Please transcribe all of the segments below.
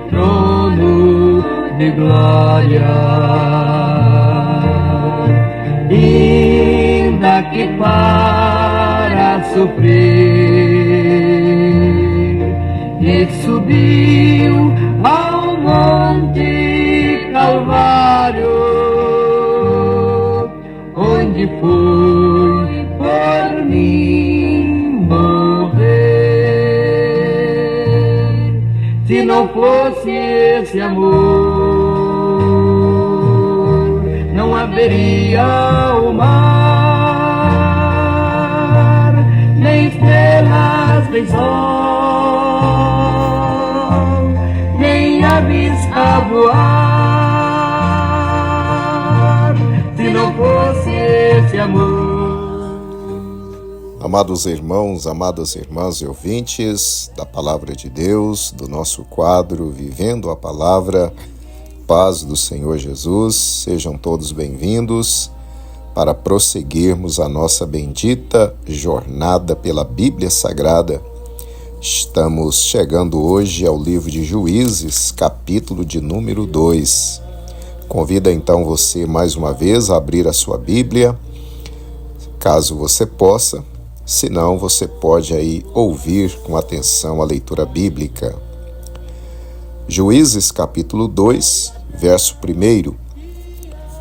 trono de glória. Ainda que para sofrer, ele subiu ao monte Calvário, onde foi por mim morrer. Se não fosse esse amor, não haveria o mar, nem estrelas, nem sol, nem aves a voar, se não fosse esse amor. Amados irmãos, amadas irmãs e ouvintes da Palavra de Deus, do nosso quadro Vivendo a Palavra, paz do Senhor Jesus, sejam todos bem-vindos para prosseguirmos a nossa bendita jornada pela Bíblia Sagrada. Estamos chegando hoje ao livro de Juízes, capítulo de número 2. Convido então você mais uma vez a abrir a sua Bíblia, caso você possa. Se não, você pode aí ouvir com atenção a leitura bíblica. Juízes capítulo 2, verso 1.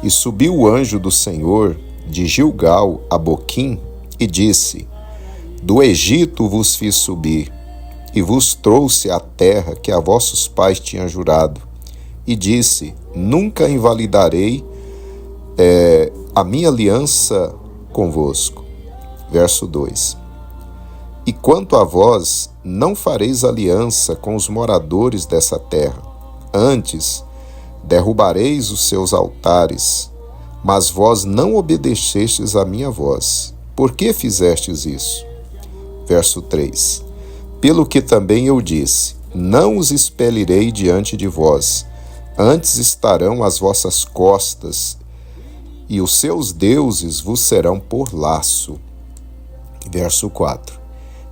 E subiu o anjo do Senhor de Gilgal a Boquim e disse: Do Egito vos fiz subir, e vos trouxe à terra que a vossos pais tinha jurado. E disse: Nunca invalidarei a minha aliança convosco. Verso 2. E quanto a vós, não fareis aliança com os moradores dessa terra. Antes, derrubareis os seus altares, mas vós não obedecestes à minha voz. Por que fizestes isso? Verso 3. Pelo que também eu disse: Não os expelirei diante de vós, antes estarão às vossas costas, e os seus deuses vos serão por laço. Verso 4.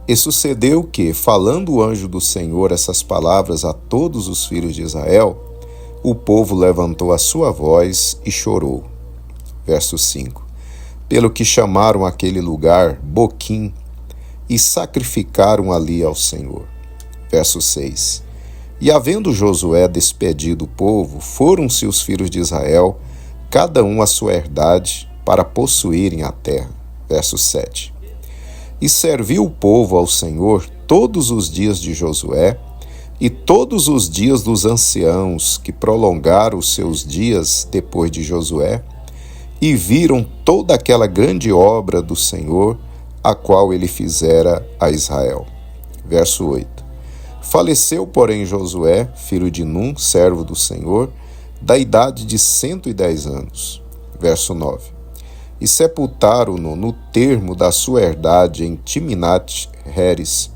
E sucedeu que, falando o anjo do Senhor essas palavras a todos os filhos de Israel, o povo levantou a sua voz e chorou. Verso 5. Pelo que chamaram aquele lugar Boquim e sacrificaram ali ao Senhor. Verso 6. E havendo Josué despedido o povo, foram-se os filhos de Israel, cada um a sua herdade, para possuírem a terra. Verso 7. E serviu o povo ao Senhor todos os dias de Josué e todos os dias dos anciãos que prolongaram os seus dias depois de Josué, e viram toda aquela grande obra do Senhor, a qual ele fizera a Israel. Verso 8. Faleceu, porém, Josué, filho de Num, servo do Senhor, da idade de 110 anos. Verso 9. E sepultaram-no no termo da sua herdade em Timnat-Heres,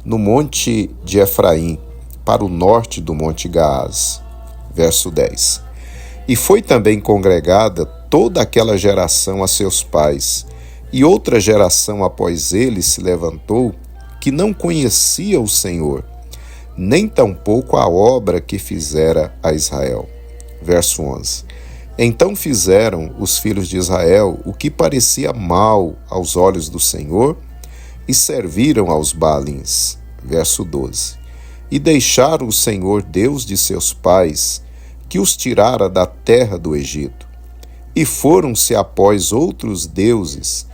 no monte de Efraim, para o norte do monte Gaás. Verso 10. E foi também congregada toda aquela geração a seus pais, e outra geração após eles se levantou, que não conhecia o Senhor, nem tampouco a obra que fizera a Israel. Verso 11. Então fizeram os filhos de Israel o que parecia mal aos olhos do Senhor e serviram aos Baalins. Verso 12. E deixaram o Senhor Deus de seus pais, que os tirara da terra do Egito. E foram-se após outros deuses,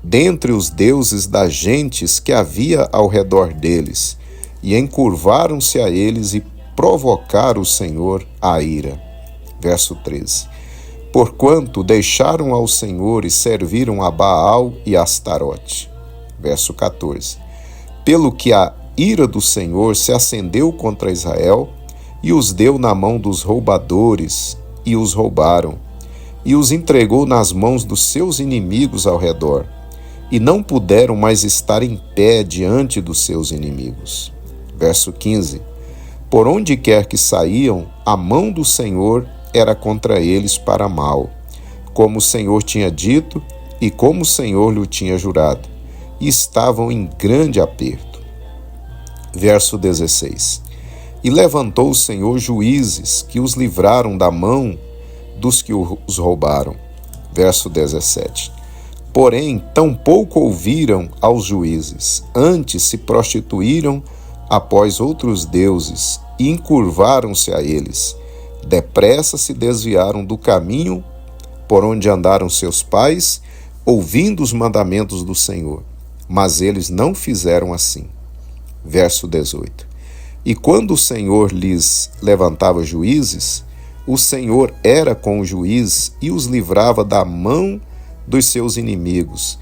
dentre os deuses das gentes que havia ao redor deles, e encurvaram-se a eles e provocaram o Senhor a ira. Verso 13. Porquanto deixaram ao Senhor e serviram a Baal e a Astarote. Verso 14. Pelo que a ira do Senhor se acendeu contra Israel, e os deu na mão dos roubadores, e os roubaram, e os entregou nas mãos dos seus inimigos ao redor, e não puderam mais estar em pé diante dos seus inimigos. Verso 15. Por onde quer que saíam, a mão do Senhor era contra eles para mal, como o Senhor tinha dito e como o Senhor lhe tinha jurado, e estavam em grande aperto. Verso 16. E levantou o Senhor juízes que os livraram da mão dos que os roubaram. Verso 17. Porém, tampouco ouviram aos juízes, antes se prostituíram após outros deuses e encurvaram-se a eles. Depressa se desviaram do caminho por onde andaram seus pais, ouvindo os mandamentos do Senhor. Mas eles não fizeram assim. Verso 18. E quando o Senhor lhes levantava juízes, o Senhor era com o juiz e os livrava da mão dos seus inimigos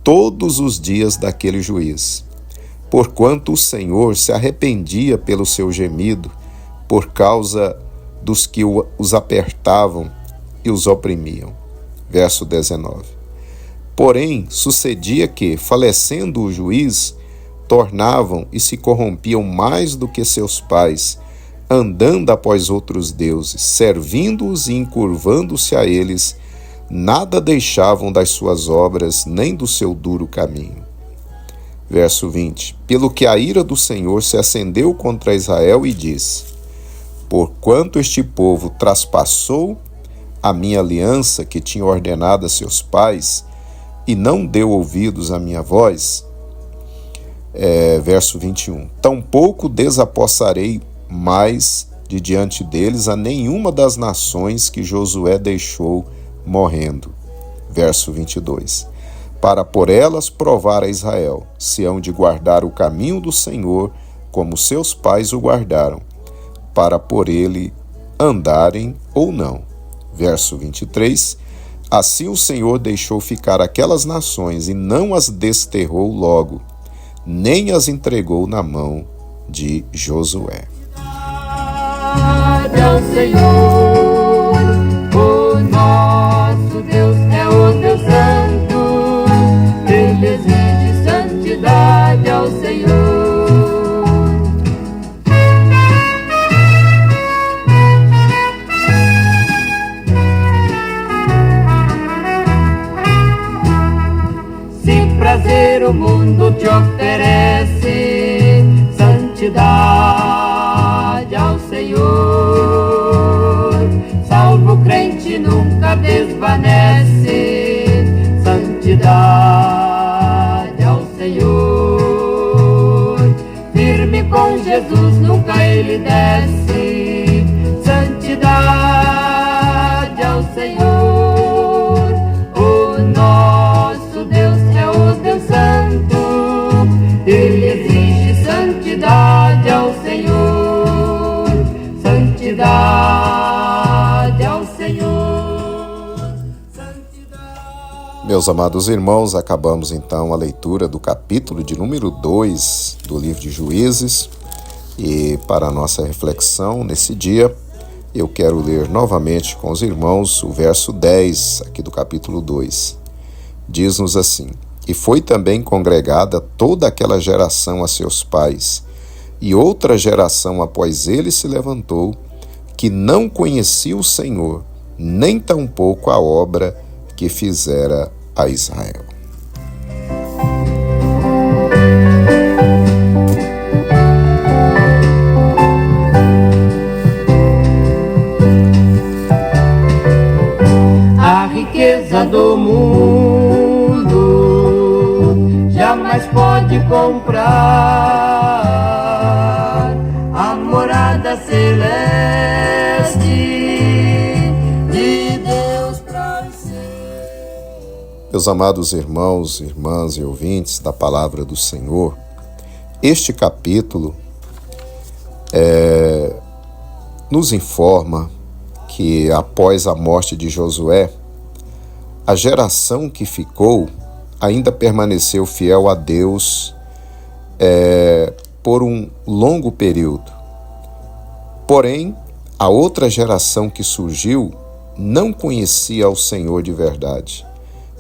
todos os dias daquele juiz. Porquanto o Senhor se arrependia pelo seu gemido, por causa dos que os apertavam e os oprimiam. Verso 19. Porém, sucedia que, falecendo o juiz, tornavam e se corrompiam mais do que seus pais, andando após outros deuses, servindo-os e encurvando-se a eles, nada deixavam das suas obras, nem do seu duro caminho. Verso 20. Pelo que a ira do Senhor se acendeu contra Israel e disse: porquanto este povo traspassou a minha aliança que tinha ordenado a seus pais, e não deu ouvidos à minha voz. Verso 21. Tampouco desapossarei mais de diante deles a nenhuma das nações que Josué deixou morrendo. Verso 22. Para por elas provar a Israel, se hão de guardar o caminho do Senhor, como seus pais o guardaram, para por ele andarem ou não. Verso 23. Assim o Senhor deixou ficar aquelas nações e não as desterrou logo, nem as entregou na mão de Josué. Ao Senhor, o nosso Deus é o Deus Santo, Ele exige santidade ao Senhor. Se prazer o mundo te oferece, santidade ao Senhor. Salvo crente nunca desvanece, santidade ao Senhor. Firme com Jesus nunca ele desce, santidade ao Senhor. O nosso Deus é o Deus Santo, Ele exige santidade ao Senhor, santidade ao Senhor, santidade. Meus amados irmãos, acabamos então a leitura do capítulo de número 2 do livro de Juízes, e para a nossa reflexão nesse dia, eu quero ler novamente com os irmãos o verso 10 aqui do capítulo 2. Diz-nos assim: E foi também congregada toda aquela geração a seus pais, e outra geração após ele se levantou, que não conhecia o Senhor, nem tampouco a obra que fizera a Israel. A riqueza do mundo jamais pode comprar a morada celeste de Deus pra ser. Meus amados irmãos, irmãs e ouvintes da palavra do Senhor, este capítulo nos informa que após a morte de Josué, a geração que ficou ainda permaneceu fiel a Deus por um longo período. Porém, a outra geração que surgiu não conhecia o Senhor de verdade,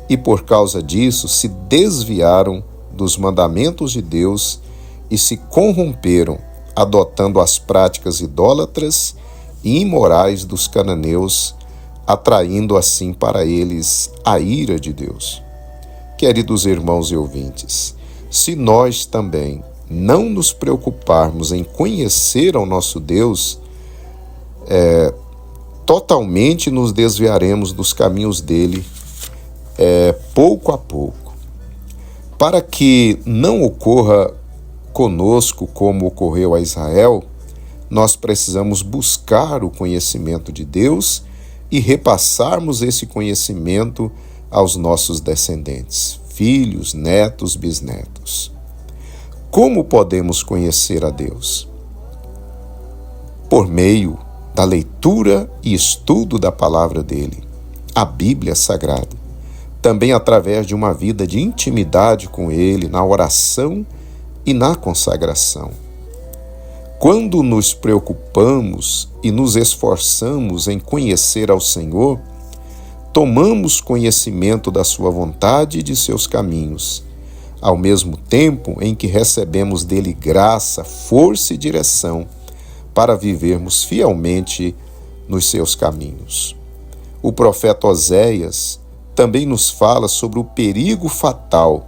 e por causa disso se desviaram dos mandamentos de Deus e se corromperam, adotando as práticas idólatras e imorais dos cananeus, atraindo assim para eles a ira de Deus. Queridos irmãos e ouvintes, se nós também não nos preocuparmos em conhecer ao nosso Deus, totalmente nos desviaremos dos caminhos dele, pouco a pouco. Para que não ocorra conosco como ocorreu a Israel, nós precisamos buscar o conhecimento de Deus e repassarmos esse conhecimento aos nossos descendentes, filhos, netos, bisnetos. Como podemos conhecer a Deus? Por meio da leitura e estudo da palavra dele, a Bíblia Sagrada. Também através de uma vida de intimidade com ele, na oração e na consagração. Quando nos preocupamos e nos esforçamos em conhecer ao Senhor, tomamos conhecimento da sua vontade e de seus caminhos, ao mesmo tempo em que recebemos dele graça, força e direção para vivermos fielmente nos seus caminhos. O profeta Oséias também nos fala sobre o perigo fatal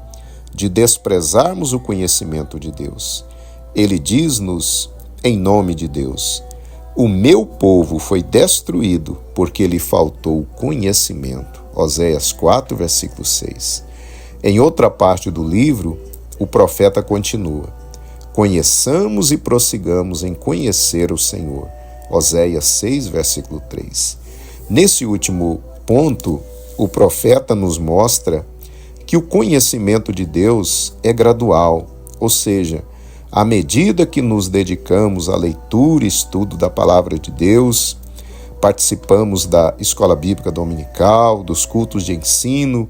de desprezarmos o conhecimento de Deus. Ele diz-nos, em nome de Deus: o meu povo foi destruído porque lhe faltou conhecimento. Oséias 4, versículo 6. Em outra parte do livro, o profeta continua: conheçamos e prossigamos em conhecer o Senhor. Oséias 6, versículo 3. Nesse último ponto, o profeta nos mostra que o conhecimento de Deus é gradual, ou seja, à medida que nos dedicamos à leitura e estudo da palavra de Deus, participamos da escola bíblica dominical, dos cultos de ensino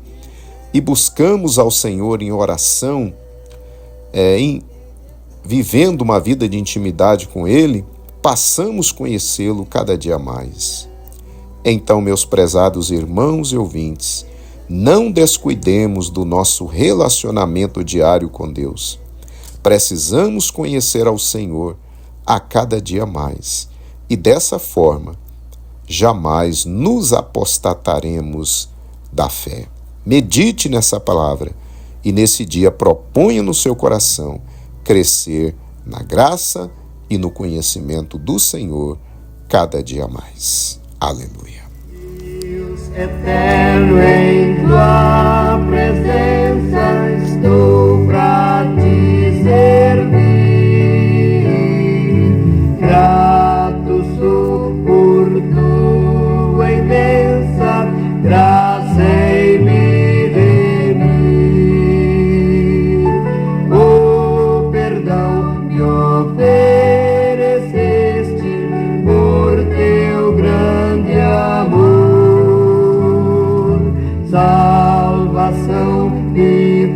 e buscamos ao Senhor em oração, vivendo uma vida de intimidade com Ele, passamos a conhecê-lo cada dia mais. Então, meus prezados irmãos e ouvintes, não descuidemos do nosso relacionamento diário com Deus. Precisamos conhecer ao Senhor a cada dia mais, e dessa forma, jamais nos apostataremos da fé. Medite nessa palavra e nesse dia proponha no seu coração crescer na graça e no conhecimento do Senhor cada dia mais. Aleluia. Deus eterno, em tua presença estou pra te servir. Grato sou por tua imensa graça em me remir. O perdão me ofereceste por teu grande amor. Salvação me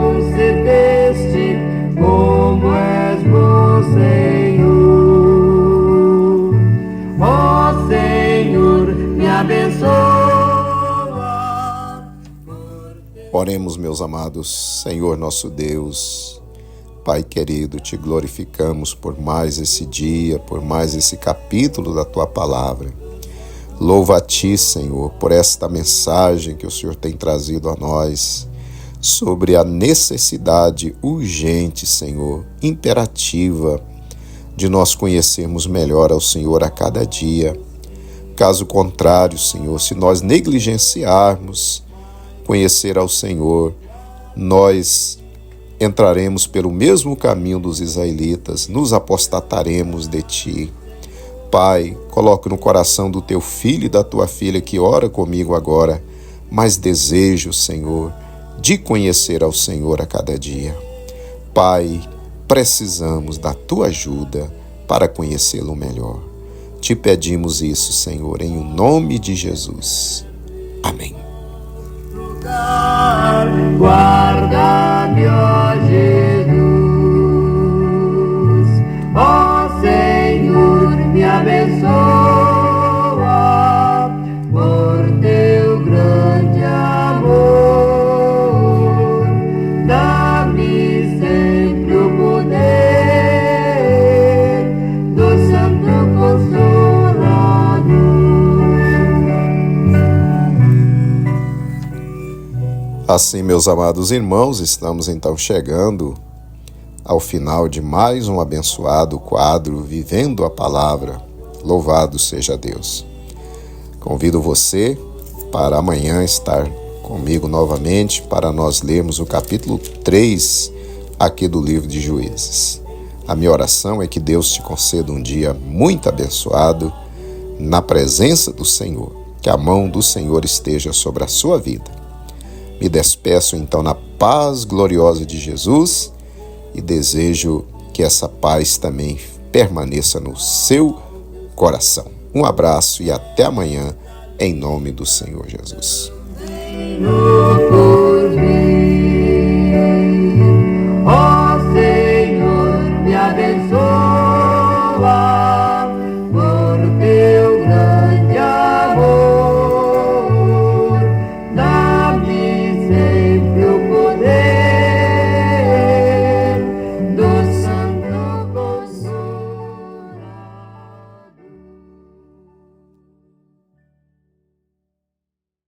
concedeste, como és bom Senhor. Ó Senhor, me abençoa. Oremos, meus amados. Senhor nosso Deus, Pai querido, te glorificamos por mais esse dia, por mais esse capítulo da tua palavra. Louva a ti, Senhor, por esta mensagem que o Senhor tem trazido a nós sobre a necessidade urgente, Senhor, imperativa, de nós conhecermos melhor ao Senhor a cada dia. Caso contrário, Senhor, se nós negligenciarmos conhecer ao Senhor, nós entraremos pelo mesmo caminho dos israelitas, nos apostataremos de ti. Pai, coloque no coração do teu filho e da tua filha que ora comigo agora, mais desejo, Senhor, de conhecer ao Senhor a cada dia. Pai, precisamos da tua ajuda para conhecê-lo melhor. Te pedimos isso, Senhor, em o nome de Jesus. Amém. Guarda-me, ó Jesus, ó Senhor, me abençoa por teu grande amor. Dá-me sempre o poder do Santo Consolador. Assim, meus amados irmãos, estamos então chegando ao final de mais um abençoado quadro Vivendo a Palavra. Louvado seja Deus. Convido você para amanhã estar comigo novamente para nós lermos o capítulo 3 aqui do livro de Juízes. A minha oração é que Deus te conceda um dia muito abençoado na presença do Senhor, que a mão do Senhor esteja sobre a sua vida. Me despeço então na paz gloriosa de Jesus e desejo que essa paz também permaneça no seu coração. Um abraço e até amanhã, em nome do Senhor Jesus.